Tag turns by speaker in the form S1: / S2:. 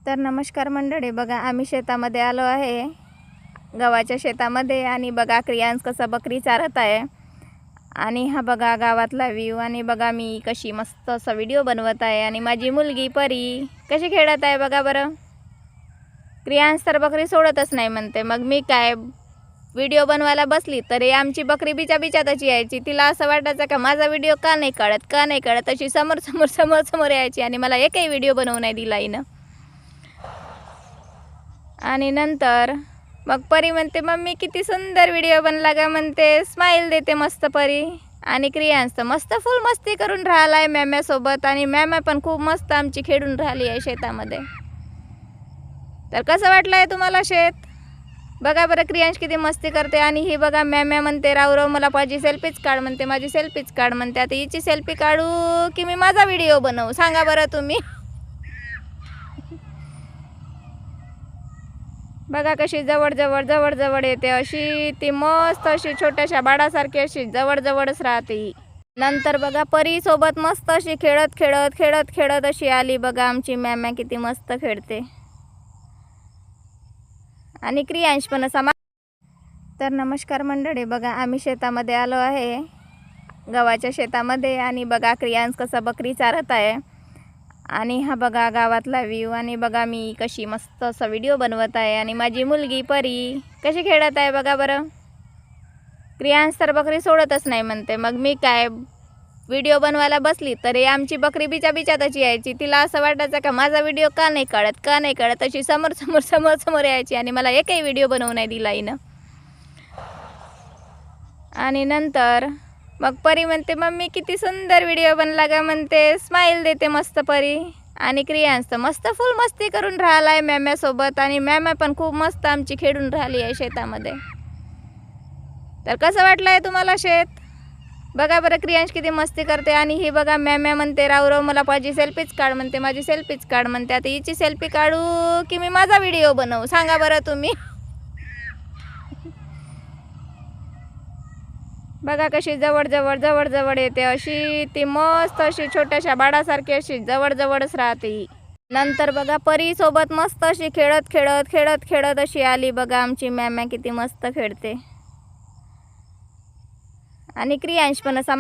S1: तर नमस्कार मंडळी, बघा आम्ही शेतामध्ये आलो आहे, गव्हाच्या शेतामध्ये. आणि बघा क्रियांश कसा बकरी चारत आहे. आणि हा बघा गावातला व्ह्यू. आणि बघा मी कशी मस्त असा व्हिडिओ बनवत आहे. आणि माझी मुलगी परी कशी खेळत आहे बघा बरं. क्रियांश तर बकरी सोडतच नाही म्हणते. मग मी काय व्हिडिओ बनवायला बसली तरी आमची बकरी बिचातच यायची. तिला असं वाटायचं का माझा व्हिडिओ का नाही काढत अशी समोर समोर समोर समोर यायची. आणि मला एकही व्हिडिओ बनवू नाही दिला हिनं. आणि नंतर मग परी म्हणते, मम्मी किती सुंदर व्हिडिओ बनला का म्हणते. स्माईल देते मस्त परी. आणि क्रियांश तर मस्त फुल मस्ती करून राहिला आहे मॅम्यासोबत. आणि मॅम्या पण खूप मस्त आमची खेळून राहिली आहे शेतामध्ये. तर कसं वाटलं आहे तुम्हाला शेत? बघा बरं क्रियांश किती मस्ती करते. आणि ही बघा मॅम्या म्हणते, राव मला माझी सेल्फीच काढ म्हणते, माझी सेल्फीच काढ म्हणते. आता हिची सेल्फी काढू की मी माझा व्हिडिओ बनवू सांगा बरं तुम्ही. बघा कशी जवळ जवळ येते. अशी ती मस्त अशी छोट्याशा बाळासारखी अशी जवळच राहते ही. नंतर बघा परी सोबत मस्त अशी खेळत अशी आली. बघा आमची मॅम्या किती मस्त खेळते. आणि क्रियांश पण असा. तर नमस्कार मंडळी, बघा आम्ही शेतामध्ये आलो आहे, गव्हाच्या शेतामध्ये. आणि बघा क्रियांश कसा बकरी चारत आहे. आणि हा बघा गावातला व्ह्यू. आणि बघा मी कशी मस्त असा व्हिडिओ बनवत आहे. आणि माझी मुलगी परी कशी खेळत आहे बघा बरं. क्रियांश तर बकरी सोडतच नाही म्हणते. मग मी काय व्हिडिओ बनवायला बसली तरी आमची बकरी बिचातच यायची. तिला असं वाटायचं का माझा व्हिडिओ का नाही काढत अशी समोर समोर समोर यायची. आणि मला एकही व्हिडिओ बनवू नाही दिला हिनं. आणि नंतर मग परी म्हणते, मम्मी किती सुंदर व्हिडिओ बनला का म्हणते. स्माईल देते मस्त परी. आणि क्रियांश तर मस्त फुल मस्ती करून राहिला आहे मॅम्यासोबत. आणि मॅम्या पण खूप मस्त आमची खेळून राहिली आहे शेतामध्ये. तर कसं वाटलं आहे तुम्हाला शेत? बघा बरं क्रियांश किती मस्ती करते. आणि ही बघा मॅम्या म्हणते, राव मला माझी सेल्फीच काढ म्हणते, माझी सेल्फीच काढ म्हणते. आता हिची सेल्फी काढू की मी माझा व्हिडिओ बनवू सांगा बरं तुम्ही. बघा कशी जवळ येते. अशी ती मस्त अशी छोट्याशा बाळासारखी अशी जवळच राहते ही. नंतर बघा परी सोबत मस्त अशी खेळत अशी आली. बघा आमची मॅम्या किती मस्त खेळते. आणि क्रियांश पण असा